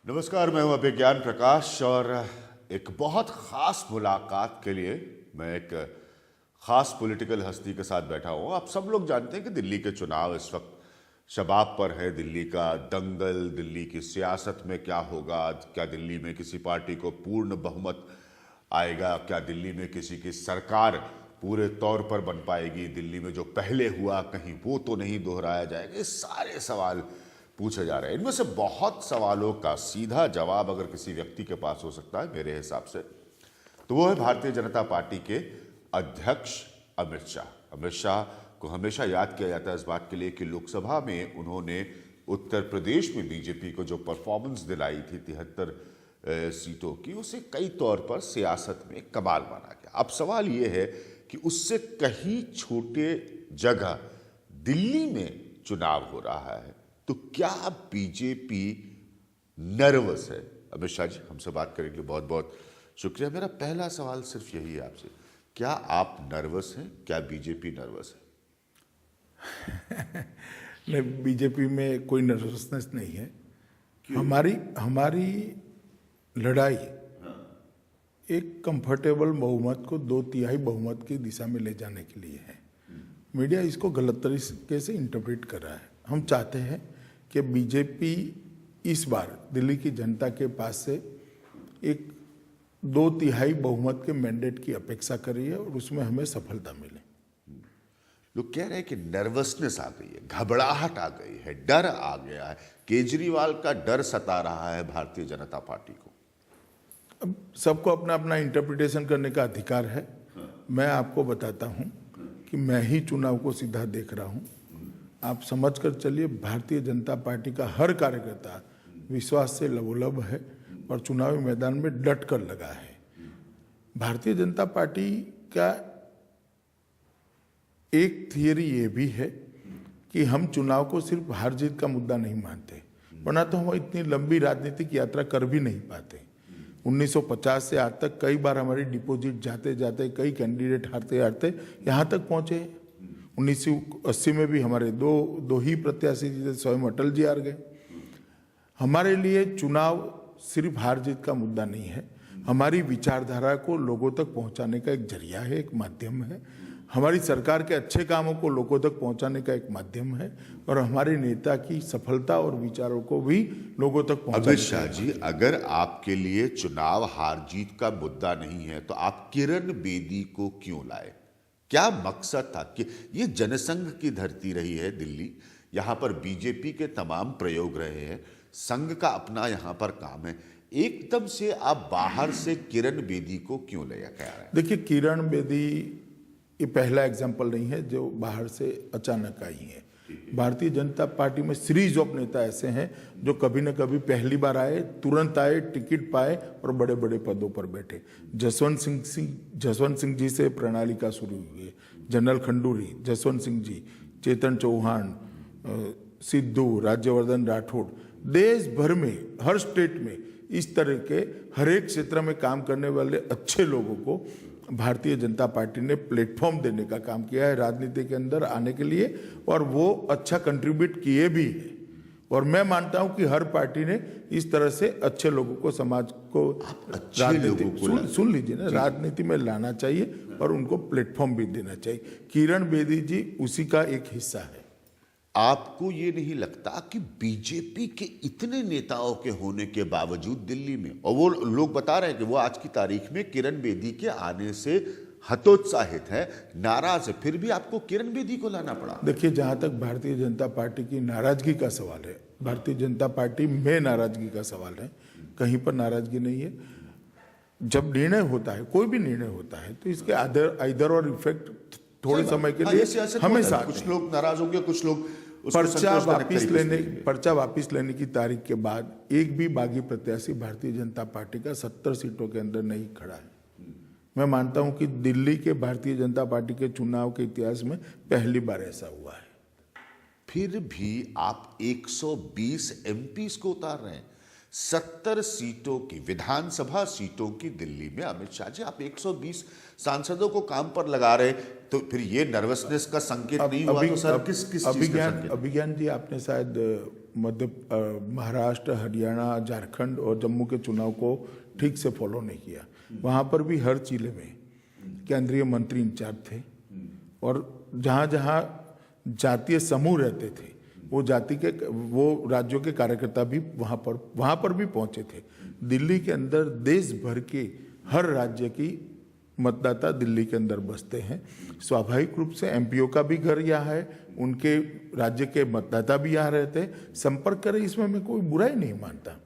नमस्कार, मैं हूं अभिज्ञान प्रकाश और एक बहुत ख़ास मुलाकात के लिए मैं एक ख़ास पॉलिटिकल हस्ती के साथ बैठा हूं। आप सब लोग जानते हैं कि दिल्ली के चुनाव इस वक्त शबाब पर है। दिल्ली का दंगल, दिल्ली की सियासत में क्या होगा, क्या दिल्ली में किसी पार्टी को पूर्ण बहुमत आएगा, क्या दिल्ली में किसी की सरकार पूरे तौर पर बन पाएगी, दिल्ली में जो पहले हुआ कहीं वो तो नहीं दोहराया जाएगा। ये सारे सवाल पूछे जा रहे हैं। इनमें से बहुत सवालों का सीधा जवाब अगर किसी व्यक्ति के पास हो सकता है मेरे हिसाब से, तो वो है भारतीय जनता पार्टी के अध्यक्ष अमित शाह। अमित शाह को हमेशा याद किया जाता है इस बात के लिए कि लोकसभा में उन्होंने उत्तर प्रदेश में बीजेपी को जो परफॉर्मेंस दिलाई थी 73 सीटों की, उसे कई तौर पर सियासत में कमाल माना गया। अब सवाल ये है कि उससे कहीं छोटे जगह दिल्ली में चुनाव हो रहा है, तो क्या बीजेपी नर्वस है? अमित शाह जी हमसे बात करने के लिए बहुत बहुत शुक्रिया। मेरा पहला सवाल सिर्फ यही है आपसे, क्या आप नर्वस हैं? क्या बीजेपी नर्वस है? नहीं, बीजेपी में कोई नर्वसनेस नहीं है। हमारी लड़ाई एक कंफर्टेबल बहुमत को 2/3 बहुमत की दिशा में ले जाने के लिए है। मीडिया इसको गलत तरीके से इंटरप्रेट कर रहा है। हम चाहते हैं कि बीजेपी इस बार दिल्ली की जनता के पास से एक 2/3 बहुमत के मैंडेट की अपेक्षा कर रही है और उसमें हमें सफलता मिले। लोग कह रहे हैं कि नर्वसनेस आ गई है, घबराहट आ गई है, डर आ गया है, केजरीवाल का डर सता रहा है भारतीय जनता पार्टी को। अब सबको अपना अपना इंटरप्रिटेशन करने का अधिकार है। मैं आपको बताता हूं कि मैं ही चुनाव को सीधा देख रहा हूं। आप समझ कर चलिए, भारतीय जनता पार्टी का हर कार्यकर्ता विश्वास से लबोलब है और चुनावी मैदान में डट कर लगा है। भारतीय जनता पार्टी का एक थियरी ये भी है कि हम चुनाव को सिर्फ हार जीत का मुद्दा नहीं मानते, वरना तो हम इतनी लंबी राजनीतिक यात्रा कर भी नहीं पाते। 1950 से आज तक कई बार हमारी डिपॉजिट जाते जाते, कई कैंडिडेट हारते हारते यहाँ तक पहुँचे। 1980 में भी हमारे दो ही प्रत्याशी जीते, स्वयं अटल जी हार गए। हमारे लिए चुनाव सिर्फ हार जीत का मुद्दा नहीं है, हमारी विचारधारा को लोगों तक पहुंचाने का एक जरिया है, एक माध्यम है। हमारी सरकार के अच्छे कामों को लोगों तक पहुंचाने का एक माध्यम है और हमारे नेता की सफलता और विचारों को भी लोगों तक पहुंचाने। अमित शाह जी, अगर आपके लिए चुनाव हार जीत का मुद्दा नहीं है तो आप किरण बेदी को क्यों लाए? क्या मकसद था? कि ये जनसंघ की धरती रही है दिल्ली, यहाँ पर बीजेपी के तमाम प्रयोग रहे हैं, संघ का अपना यहाँ पर काम है, एकदम से आप बाहर से किरण बेदी को क्यों ले आ रहे हैं? देखिए, किरण बेदी ये पहला एग्जाम्पल नहीं है जो बाहर से अचानक आई है। भारतीय जनता पार्टी में सीरीज ऑफ नेता ऐसे हैं जो कभी न कभी पहली बार आए, तुरंत आए, टिकट पाए और बड़े बड़े पदों पर बैठे। जसवंत सिंह जी से प्रणालिका शुरू हुई है, जनरल खंडूरी, जसवंत सिंह जी, चेतन चौहान, सिद्धू, राज्यवर्धन राठौड़, देश भर में हर स्टेट में इस तरह के हर एक क्षेत्र में काम करने वाले अच्छे लोगों को भारतीय जनता पार्टी ने प्लेटफॉर्म देने का काम किया है राजनीति के अंदर आने के लिए, और वो अच्छा कंट्रीब्यूट किए भी है। और मैं मानता हूं कि हर पार्टी ने इस तरह से अच्छे लोगों को, समाज को, राजनीति सुन लीजिए ना, राजनीति में लाना चाहिए और उनको प्लेटफॉर्म भी देना चाहिए। किरण बेदी जी उसी का एक हिस्सा है। आपको ये नहीं लगता कि बीजेपी के इतने नेताओं के होने के बावजूद दिल्ली में, और वो लोग बता रहे हैं कि वो आज की तारीख में किरण बेदी के आने से हतोत्साहित है, नाराज है, फिर भी आपको किरण बेदी को लाना पड़ा? देखिए, जहां तक भारतीय जनता पार्टी की नाराजगी का सवाल है, भारतीय जनता पार्टी में नाराजगी का सवाल है, कहीं पर नाराजगी नहीं है। जब निर्णय होता है, कोई भी निर्णय होता है, तो इसके आइदर और इफेक्ट थोड़े समय के लिए हमेशा, कुछ लोग नाराज होंगे, कुछ लोग पर्चा वापिस लेने की तारीख के बाद एक भी बागी प्रत्याशी भारतीय जनता पार्टी का 70 सीटों के अंदर नहीं खड़ा है। मैं मानता हूं कि दिल्ली के भारतीय जनता पार्टी के चुनाव के इतिहास में पहली बार ऐसा हुआ है। फिर भी आप 120 एमपीज को उतार रहे हैं। 70 सीटों की विधानसभा सीटों की दिल्ली में अमित शाह जी, आप 120 सांसदों को काम पर लगा रहे, तो फिर ये नर्वसनेस का संकेत नहीं हुआ? तो सर किस चीज का संकेत? अभिज्ञान जी, आपने शायद महाराष्ट्र, हरियाणा, झारखंड और जम्मू के चुनाव को ठीक से फॉलो नहीं किया। वहां पर भी हर जिले में केंद्रीय मंत्री इंचार्ज थे और जहां जहां जातीय समूह रहते थे वो राज्यों के कार्यकर्ता भी वहां पर भी पहुंचे थे। दिल्ली के अंदर देश भर के हर राज्य की मतदाता दिल्ली के अंदर बसते हैं। स्वाभाविक रूप से एमपीओ का भी घर यहाँ है, उनके राज्य के मतदाता भी यहाँ रहते हैं। संपर्क करें, इसमें मैं कोई बुराई नहीं मानता।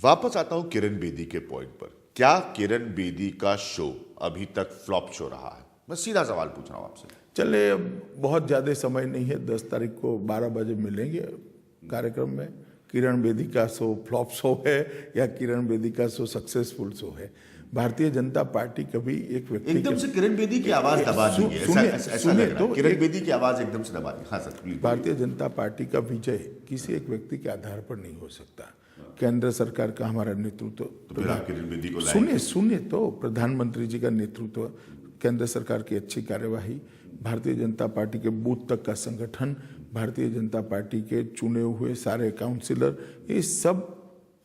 वापस आता हूं किरण बेदी के पॉइंट पर। क्या किरण बेदी का शो अभी तक फ्लॉप शो रहा है? मैं सीधा सवाल पूछ रहा हूं आपसे। चले, अब बहुत ज्यादा समय नहीं है, 10 तारीख को 12 बजे मिलेंगे कार्यक्रम में। किरण बेदी का शो फ्लॉप शो है या किरण बेदी का शो सक्सेसफुल शो है? भारतीय जनता पार्टी कभी एक व्यक्ति एकदम से किरण बेदी की आवाज दबा दी है, ऐसा लग रहा है। किरण बेदी की आवाज एकदम से दबा दी। हाँ sir, please. Bharatiya Janata party का विजय किसी एक व्यक्ति के आधार पर नहीं हो सकता। केंद्र सरकार का हमारा नेतृत्व, किरण बेदी को सुनिए तो, प्रधानमंत्री जी का नेतृत्व, केंद्र सरकार की अच्छी कार्यवाही, भारतीय जनता पार्टी के बूथ तक का संगठन, भारतीय जनता पार्टी के चुने हुए सारे काउंसिलर, ये सब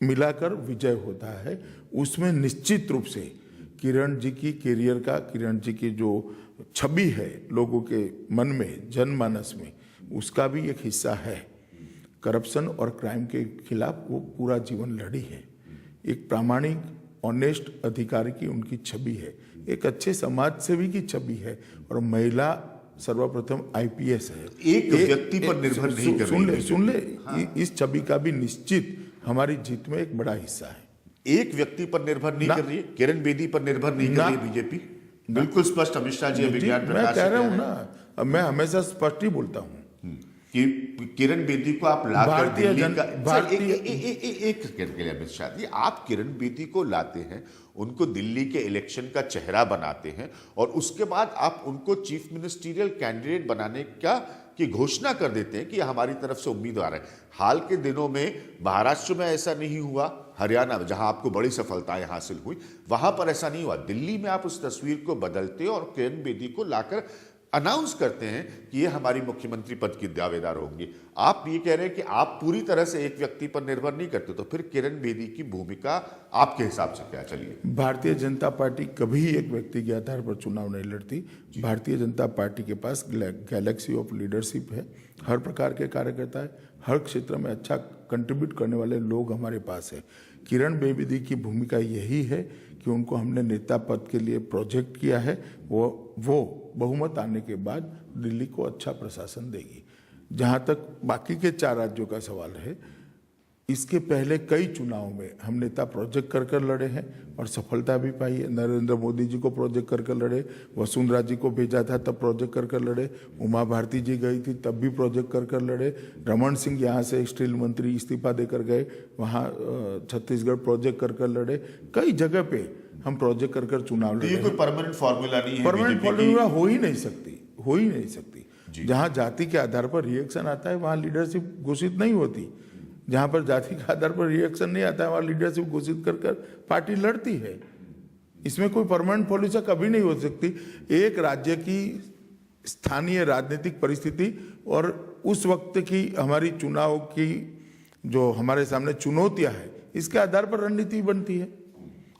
मिलाकर विजय होता है। उसमें निश्चित रूप से किरण जी की कैरियर का, किरण जी की जो छवि है लोगों के मन में, जनमानस में, उसका भी एक हिस्सा है। करप्शन और क्राइम के खिलाफ वो पूरा जीवन लड़ी है। एक प्रामाणिक, ऑनेस्ट अधिकारी की उनकी छवि है, एक अच्छे समाज सेवी की छवि है, और महिला सर्वप्रथम आईपीएस है। एक व्यक्ति पर निर्भर नहीं कर रही है। सुन ले, इस छवि का भी निश्चित हमारी जीत में एक बड़ा हिस्सा है। एक व्यक्ति पर निर्भर नहीं कर रही है, किरण बेदी पर निर्भर नहीं कर रही है बीजेपी। बिल्कुल स्पष्ट अमित शाह जी विज्ञान प्रकाश, मैं कह रहा हूं ना, मैं हमेशा स्पष्ट ही बोलता हूं कि किरण बेदी को आप लाकर दिल्ली का एक सेकंड के लिए अमित शाह जी, आप किरण बेदी को लाते हैं, उनको दिल्ली के इलेक्शन का चेहरा बनाते हैं और उसके बाद आप उनको चीफ मिनिस्टीरियल कैंडिडेट बनाने की घोषणा कर देते हैं कि हमारी तरफ से उम्मीदवार है। हाल के दिनों में महाराष्ट्र में ऐसा नहीं हुआ, हरियाणा में जहां आपको बड़ी सफलताएं हासिल हुई, वहां पर ऐसा नहीं हुआ। दिल्ली में आप उस तस्वीर को बदलते और किरण बेदी को लाकर अनाउंस करते हैं कि ये हमारी मुख्यमंत्री पद की दावेदार होंगी। आप ये कह रहे हैं कि आप पूरी तरह से एक व्यक्ति पर निर्भर नहीं करते, तो फिर किरण बेदी की भूमिका आपके हिसाब से क्या? चलिए, भारतीय जनता पार्टी कभी एक व्यक्ति के आधार पर चुनाव नहीं लड़ती। भारतीय जनता पार्टी के पास गैलेक्सी ऑफ लीडरशिप है, हर प्रकार के कार्यकर्ता है, हर क्षेत्र में अच्छा कंट्रीब्यूट करने वाले लोग हमारे पास है। किरण बेदी की भूमिका यही है कि उनको हमने नेता पद के लिए प्रोजेक्ट किया है, वो बहुमत आने के बाद दिल्ली को अच्छा प्रशासन देगी। जहां तक बाकी के 4 राज्यों का सवाल है, इसके पहले कई चुनाव में हम नेता प्रोजेक्ट कर लड़े हैं और सफलता भी पाई है। नरेंद्र मोदी जी को प्रोजेक्ट कर लड़े, वसुंधरा जी को भेजा था तब प्रोजेक्ट कर लड़े, उमा भारती जी गई थी तब भी प्रोजेक्ट कर लड़े, रमन सिंह यहाँ से स्टील मंत्री इस्तीफा देकर गए, वहाँ छत्तीसगढ़ प्रोजेक्ट कर लड़े। कई जगह पे हम प्रोजेक्ट कर चुनाव लड़े। ये कोई परमानेंट फॉर्मूला नहीं है, परमानेंट फॉर्मूला हो ही नहीं सकती। जहाँ जाति के आधार पर रिएक्शन आता है वहाँ लीडरशिप घोषित नहीं होती। जहां पर जाति के आधार पर रिएक्शन नहीं आता है वहां लीडरशिप घोषित कर पार्टी लड़ती है। इसमें कोई परमानेंट पॉलिसी कभी नहीं हो सकती। एक राज्य की स्थानीय राजनीतिक परिस्थिति और उस वक्त की हमारी चुनाव की जो हमारे सामने चुनौतियां हैं, इसके आधार पर रणनीति बनती है।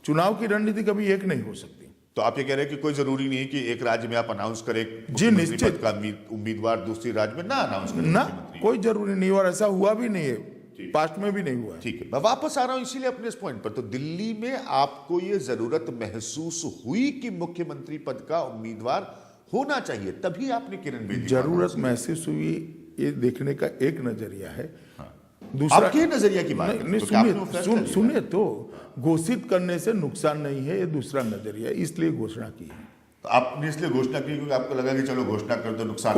चुनाव की रणनीति कभी एक नहीं हो सकती। तो आप ये कह रहे हैं कि कोई जरूरी नहीं है कि एक राज्य में आप अनाउंस करें जी, निश्चित का उम्मीदवार दूसरे राज्य में ना अनाउंस करें ना, कोई जरूरी नहीं, और ऐसा हुआ भी नहीं है, पास्ट में भी नहीं हुआ। ठीक है, मैं वापस आ रहा हूं इसीलिए अपने इस पॉइंट पर। तो दिल्ली में आपको ये जरूरत महसूस हुई कि मुख्यमंत्री पद का उम्मीदवार होना चाहिए, तभी आपने किरण बेदी जरूरत महसूस हुई, ये देखने का एक नजरिया है। हाँ। दूसरा, आपके नजरिया की बात नहीं, सुनिए तो, घोषित करने से नुकसान नहीं है, ये दूसरा नजरिया, इसलिए घोषणा की है। तो आपने इसलिए घोषणा की क्योंकि आपको लगा कि चलो घोषणा कर दो, नुकसान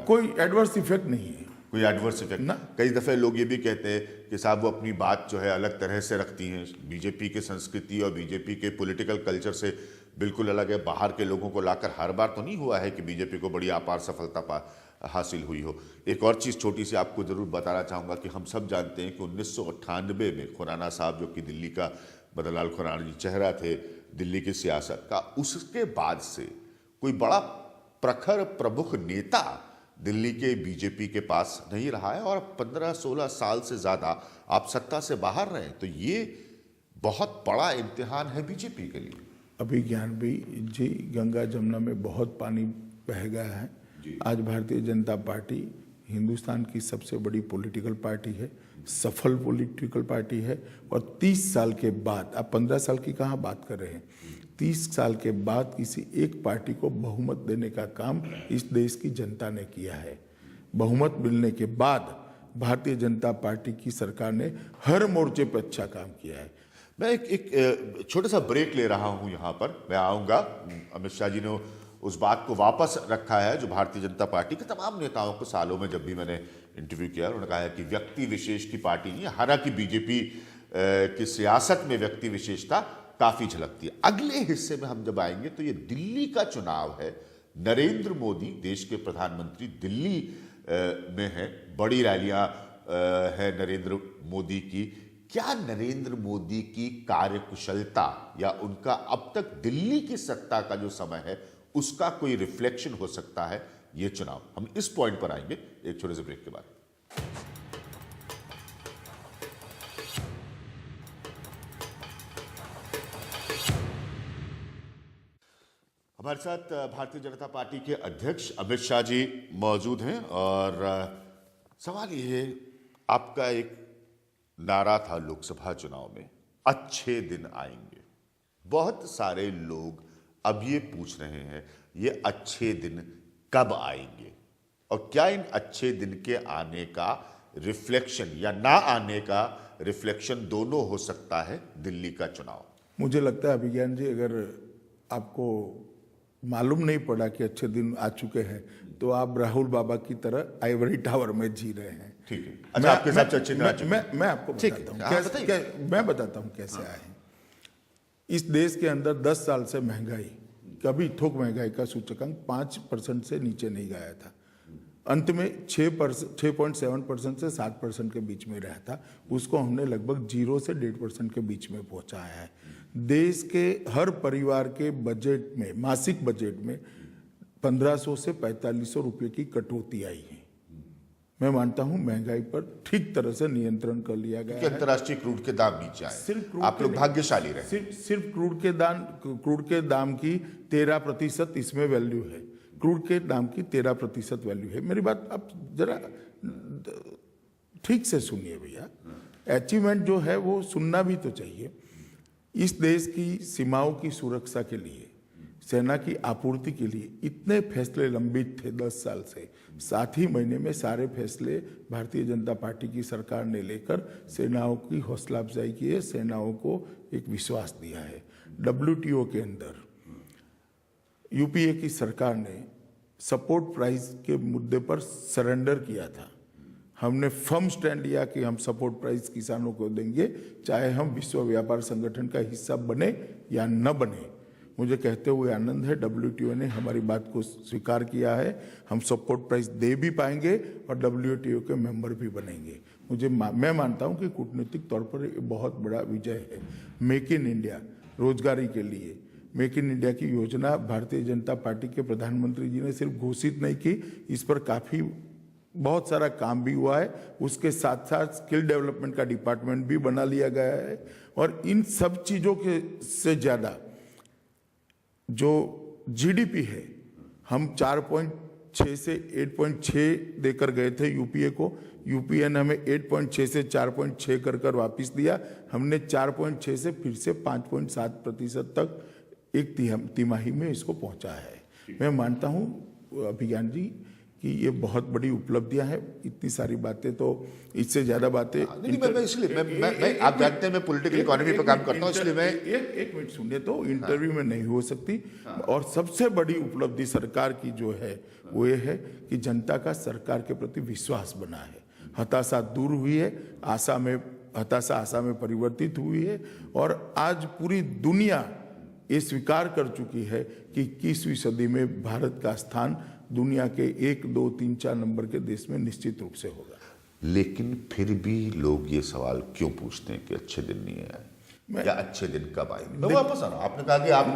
कोई एडवर्स इफेक्ट नहीं है, कोई एडवर्स इफेक्ट ना। कई दफे लोग ये भी कहते हैं कि साहब वो अपनी बात जो है अलग तरह से रखती हैं, बीजेपी के संस्कृति और बीजेपी के पॉलिटिकल कल्चर से बिल्कुल अलग है। बाहर के लोगों को लाकर हर बार तो नहीं हुआ है कि बीजेपी को बड़ी अपार सफलता हासिल हुई हो। एक और चीज़ छोटी सी आपको ज़रूर बताना चाहूँगा कि हम सब जानते हैं कि 1998 में खुराना साहब, जो कि दिल्ली का मदनलाल खुराना जी चेहरा थे दिल्ली की सियासत का, उसके बाद से कोई बड़ा प्रखर प्रमुख नेता दिल्ली के बीजेपी के पास नहीं रहा है और 15-16 साल से ज़्यादा आप सत्ता से बाहर रहे, तो ये बहुत बड़ा इम्तिहान है बीजेपी के लिए। अभी ज्ञानवी जी, गंगा जमुना में बहुत पानी बह गया है। आज भारतीय जनता पार्टी हिंदुस्तान की सबसे बड़ी पॉलिटिकल पार्टी है, सफल पॉलिटिकल पार्टी है, और 30 साल के बाद, आप 15 साल की कहाँ बात कर रहे हैं, 30 साल के बाद किसी एक पार्टी को बहुमत देने का काम इस देश की जनता ने किया है। बहुमत मिलने के बाद भारतीय जनता पार्टी की सरकार ने हर मोर्चे पर अच्छा काम किया है। मैं एक छोटा सा ब्रेक ले रहा हूं यहाँ पर, मैं आऊँगा। अमित शाह जी ने उस बात को वापस रखा है जो भारतीय जनता पार्टी के तमाम नेताओं को सालों में जब भी मैंने इंटरव्यू किया, उन्होंने कहा है कि व्यक्ति विशेष की पार्टी नहीं है। हालांकि बीजेपी की सियासत में व्यक्ति विशेषता काफ़ी झलकती है। अगले हिस्से में हम जब आएंगे तो ये दिल्ली का चुनाव है, नरेंद्र मोदी देश के प्रधानमंत्री दिल्ली में हैं, बड़ी रैलियां हैं नरेंद्र मोदी की। क्या नरेंद्र मोदी की कार्यकुशलता या उनका अब तक दिल्ली की सत्ता का जो समय है उसका कोई रिफ्लेक्शन हो सकता है ये चुनाव? हम इस पॉइंट पर आएंगे एक छोटे से ब्रेक के बाद। हमारे साथ भारतीय जनता पार्टी के अध्यक्ष अमित शाह जी मौजूद हैं और सवाल ये है, आपका एक नारा था लोकसभा चुनाव में, अच्छे दिन आएंगे। बहुत सारे लोग अब ये पूछ रहे हैं ये अच्छे दिन कब आएंगे और क्या इन अच्छे दिन के आने का रिफ्लेक्शन या ना आने का रिफ्लेक्शन दोनों हो सकता है दिल्ली का चुनाव? मुझे लगता है अभिज्ञान जी, अगर आपको मालूम नहीं पड़ा कि अच्छे दिन आ चुके हैं तो आप राहुल बाबा की तरह आइवरी टावर में जी रहे हैं। ठीक है, अच्छा आपके हिसाब से अच्छे दिन आ चुके हैं। मैं आपको बताता हूँ मैं बताता हूँ कैसे आए हैं। इस देश के अंदर 10 साल से महंगाई, कभी थोक महंगाई का सूचकांक 5% से नीचे नहीं गया था। अंत में 6.7% से 7% के बीच में रहा था, उसको हमने लगभग 0 से 1.5% के बीच में पहुंचाया है। देश के हर परिवार के बजट में, मासिक बजट में 1500 से 4500 रुपये की कटौती आई है। मैं मानता हूं महंगाई पर ठीक तरह से नियंत्रण कर लिया गया है। अंतर्राष्ट्रीय क्रूड के दाम नीचे आए, सिर्फ आप लोग भाग्यशाली रहे। सिर्फ क्रूड के दाम की 13% इसमें वैल्यू है। क्रूड के दाम की 13% वैल्यू है। मेरी बात आप जरा ठीक से सुनिए भैया, अचीवमेंट जो है वो सुनना भी तो चाहिए। इस देश की सीमाओं की सुरक्षा के लिए, सेना की आपूर्ति के लिए इतने फैसले लंबित थे 10 साल से। 7 ही महीने में सारे फैसले भारतीय जनता पार्टी की सरकार ने लेकर सेनाओं की हौसला अफजाई की है, सेनाओं को एक विश्वास दिया है। WTO के अंदर यूपीए की सरकार ने सपोर्ट प्राइस के मुद्दे पर सरेंडर किया था। हमने फर्म स्टैंड लिया कि हम सपोर्ट प्राइस किसानों को देंगे, चाहे हम विश्व व्यापार संगठन का हिस्सा बने या न बने। मुझे कहते हुए आनंद है WTO ने हमारी बात को स्वीकार किया है। हम सपोर्ट प्राइस दे भी पाएंगे और WTO के मेंबर भी बनेंगे। मैं मानता हूं कि कूटनीतिक तौर पर ये बहुत बड़ा विजय है। मेक इन इंडिया, रोजगारी के लिए मेक इन इंडिया की योजना भारतीय जनता पार्टी के प्रधानमंत्री जी ने सिर्फ घोषित नहीं की, इस पर काफ़ी बहुत सारा काम भी हुआ है। उसके साथ साथ स्किल डेवलपमेंट का डिपार्टमेंट भी बना लिया गया है। और इन सब चीज़ों के से ज़्यादा जो GDP है, हम 4.6 से 8.6 देकर गए थे यूपीए को। यूपीए ने हमें 8.6 से 4.6 कर वापस दिया। हमने 4.6 से फिर से 5.7% तक एक तिमाही में इसको पहुंचा है। मैं मानता हूं अभिज्ञान जी कि ये बहुत बड़ी उपलब्धियां हैं। इतनी सारी बातें, तो इससे ज्यादा बातें इसलिए आप जानते हैं मैं पॉलिटिकल इकोनॉमी पर काम करता हूं, इसलिए मैं एक मिनट सुनिए तो इंटरव्यू में नहीं हो सकती। और सबसे बड़ी उपलब्धि सरकार की जो है वो ये है कि जनता का सरकार के प्रति विश्वास बना है। हताशा दूर हुई है, हताशा आशा में परिवर्तित हुई है। और आज पूरी दुनिया ये स्वीकार कर चुकी है कि 21वीं सदी में भारत का स्थान दुनिया के 1, 2, 3, 4 नंबर के देश में निश्चित रूप से होगा। लेकिन फिर भी लोग ये सवाल क्यों पूछते हैं कि अच्छे दिन नहीं आए या अच्छे दिन कब आएंगे? मैं वापस आ रहा हूं, आपने कहा कि आप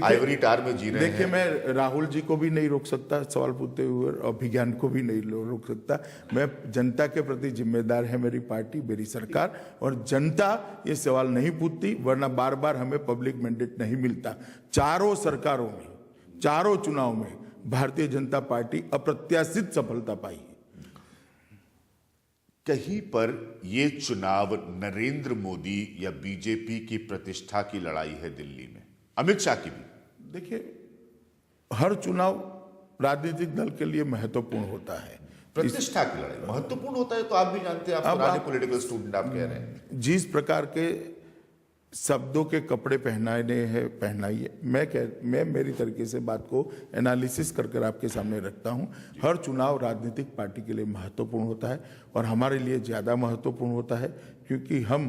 आइवरी टार में जी रहे हैं। देखिए, मैं राहुल जी को भी नहीं रोक सकता सवाल पूछते हुए और विज्ञान को भी नहीं रोक सकता। मैं जनता के प्रति जिम्मेदार है मेरी पार्टी, मेरी सरकार, और जनता ये सवाल नहीं पूछती, वरना बार बार हमें पब्लिक मैंडेट नहीं मिलता। चारों सरकारों में, चारों चुनाव में भारतीय जनता पार्टी अप्रत्याशित सफलता पाई है। कहीं पर ये चुनाव नरेंद्र मोदी या बीजेपी की प्रतिष्ठा की लड़ाई है दिल्ली में, अमित शाह की भी? देखिए, हर चुनाव राजनीतिक दल के लिए महत्वपूर्ण होता है। प्रतिष्ठा की लड़ाई महत्वपूर्ण होता है तो आप भी जानते हैं, आप पुराने पॉलिटिकल स्टूडेंट, आप कह रहे हैं। जिस प्रकार के शब्दों के कपड़े पहनाइए, मैं मेरी तरीके से बात को एनालिसिस कर आपके सामने रखता हूं। हर चुनाव राजनीतिक पार्टी के लिए महत्वपूर्ण होता है और हमारे लिए ज़्यादा महत्वपूर्ण होता है क्योंकि हम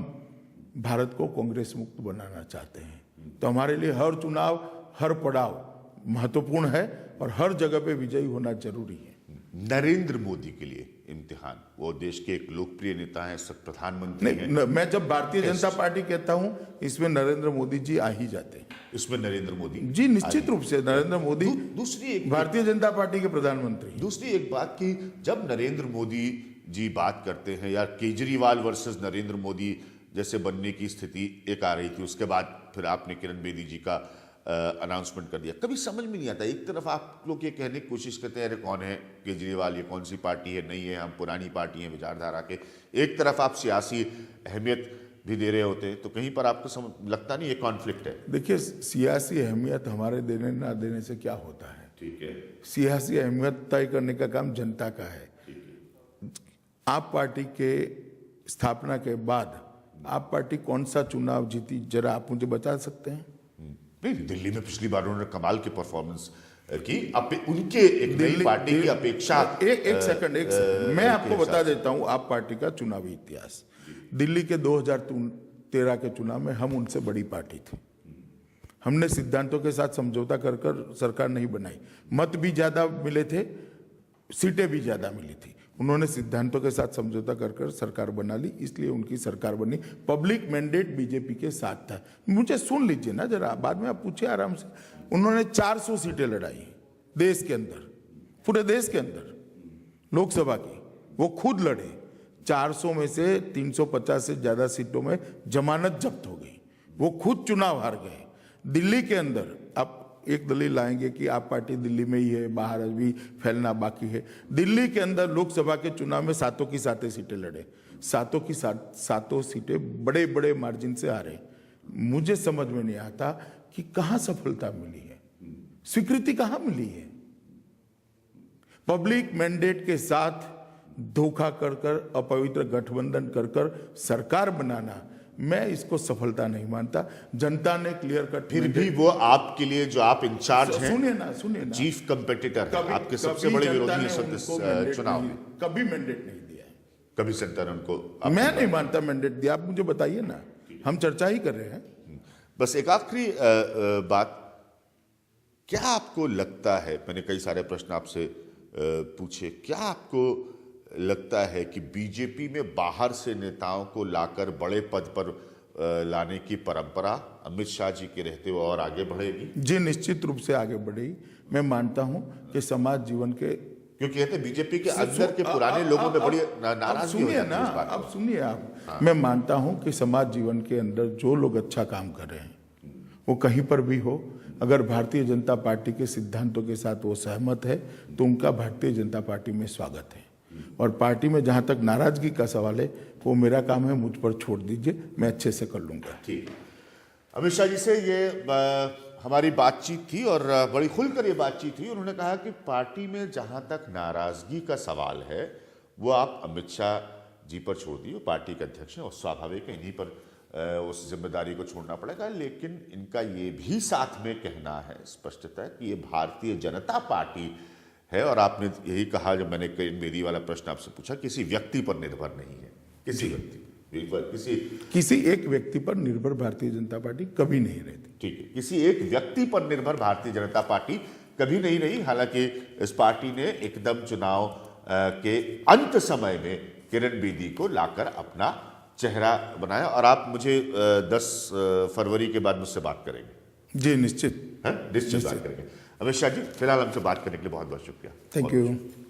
भारत को कांग्रेस मुक्त बनाना चाहते हैं। तो हमारे लिए हर चुनाव, हर पड़ाव महत्वपूर्ण है और हर जगह पे विजयी होना जरूरी है। नरेंद्र मोदी के लिए इम्तिहान, वो देश के एक लोकप्रिय नेता हैं, सब प्रधानमंत्री हैं। मैं जब भारतीय जनता पार्टी कहता हूं, इसमें नरेंद्र मोदी जी आ ही जाते हैं। इसमें नरेंद्र मोदी जी निश्चित रूप से नरेंद्र मोदी दूसरी एक भारतीय जनता पार्टी के प्रधानमंत्री। दूसरी एक बात कि जब नरेंद्र मोदी जी बात करते हैं या केजरीवाल वर्सेस नरेंद्र मोदी जैसे बनने की स्थिति एक आ रही थी, उसके बाद फिर आपने किरण बेदी जी का अनाउंसमेंट कर दिया, कभी समझ में नहीं आता। एक तरफ आप लोग ये कहने की कोशिश करते हैं अरे कौन है केजरीवाल, ये कौन सी पार्टी है, नहीं है, हम पुरानी पार्टी हैं विचारधारा के। एक तरफ आप सियासी अहमियत भी दे रहे होते हैं, तो कहीं पर आपको लगता नहीं ये कॉन्फ्लिक्ट है? देखिए, सियासी अहमियत हमारे देने ना देने से क्या होता है। ठीक है, सियासी अहमियत तय करने का काम जनता का है। आप पार्टी के स्थापना के बाद आप पार्टी कौन सा चुनाव जीती, जरा आप मुझे बता सकते हैं? नहीं, दिल्ली में पिछली बार उन्होंने कमाल की परफॉर्मेंस की, उनके एक नई पार्टी की अपेक्षा। एक सेकंड मैं आपको बता देता हूं आप पार्टी का चुनावी इतिहास। दिल्ली के 2013 के चुनाव में हम उनसे बड़ी पार्टी थी। हमने सिद्धांतों के साथ समझौता कर सरकार नहीं बनाई। मत भी ज्यादा मिले थे, सीटें भी ज्यादा मिली थी। उन्होंने सिद्धांतों के साथ समझौता कर सरकार बना ली, इसलिए उनकी सरकार बनी। पब्लिक मैंडेट बीजेपी के साथ था। मुझे सुन लीजिए ना जरा, बाद में आप पूछिए आराम से। उन्होंने 400 सीटें लड़ाई देश के अंदर, पूरे देश के अंदर लोकसभा की, वो खुद लड़े। 400 में से 350 से ज्यादा सीटों में जमानत जब्त हो गई, वो खुद चुनाव हार गए। दिल्ली के अंदर आप एक दलील लाएंगे कि आप पार्टी दिल्ली में ही है, बाहर अभी फैलना बाकी है। दिल्ली के अंदर लोकसभा के चुनाव में सातों की सातें सीटें लड़े, सातों की सातों सीटें बड़े बड़े मार्जिन से आ रहे। मुझे समझ में नहीं आता कि कहां सफलता मिली है, स्वीकृति कहां मिली है। पब्लिक मैंडेट के साथ धोखा कर अपवित्र गठबंधन कर सरकार बनाना, मैं इसको सफलता नहीं मानता। जनता ने क्लियर कट, फिर भी वो आपके लिए जो आप इंचार्ज हैं, सुनिए ना, चीफ कंपेटिटर हैं, आपके सबसे बड़े विरोधी इस चुनाव में कभी मैंडेट नहीं दिया है। कभी जनता ने उनको, मैं नहीं मानता मैंडेट दिया। आप मुझे बताइए ना, हम चर्चा ही कर रहे हैं। बस एक आखिरी बात, क्या आपको लगता है, मैंने कई सारे प्रश्न आपसे पूछे, क्या आपको लगता है कि बीजेपी में बाहर से नेताओं को लाकर बड़े पद पर लाने की परंपरा अमित शाह जी के रहते हुए और आगे बढ़ेगी? जी निश्चित रूप से आगे बढ़ेगी। मैं मानता हूं कि समाज जीवन के, क्योंकि कहते बीजेपी के अंदर के पुराने लोगों में बड़ी नाराजगी हो जाती है इस बात पर। अब सुनिए आप, मैं मानता हूं कि समाज जीवन के अंदर जो लोग अच्छा काम कर रहे हैं, वो कहीं पर भी हो, अगर भारतीय जनता पार्टी के सिद्धांतों के साथ वो सहमत है तो उनका भारतीय जनता पार्टी में स्वागत है। और पार्टी में जहां तक नाराजगी का सवाल है, वो मेरा काम है, मुझ पर छोड़ दीजिए, मैं अच्छे से कर लूंगा। ठीक, अमित शाह जी से ये हमारी बातचीत थी और बड़ी खुलकर ये बातचीत हुई। उन्होंने कहा कि पार्टी में जहां तक नाराजगी का सवाल है वो आप अमित शाह जी पर छोड़ दिए, पार्टी के अध्यक्ष हैं और स्वाभाविक है इन्हीं पर उस जिम्मेदारी को छोड़ना पड़ेगा। लेकिन इनका ये भी साथ में कहना है स्पष्टतः कि ये भारतीय जनता पार्टी है, और आपने यही कहा जब मैंने किरण बेदी वाला प्रश्न आपसे पूछा, किसी व्यक्ति पर निर्भर नहीं है। किसी एक व्यक्ति पर निर्भर भारतीय जनता पार्टी कभी नहीं रहती। ठीक है, किसी एक व्यक्ति पर निर्भर भारतीय जनता पार्टी कभी नहीं रही। हालांकि इस पार्टी ने एकदम चुनाव के अंत समय में किरण बेदी को लाकर अपना चेहरा बनाया। और आप मुझे 10 फरवरी के बाद मुझसे बात करेंगे? जी निश्चित, निश्चित बात करेंगे। अमित शाह जी, फिलहाल हमसे बात करने के लिए बहुत बहुत शुक्रिया। Thank you.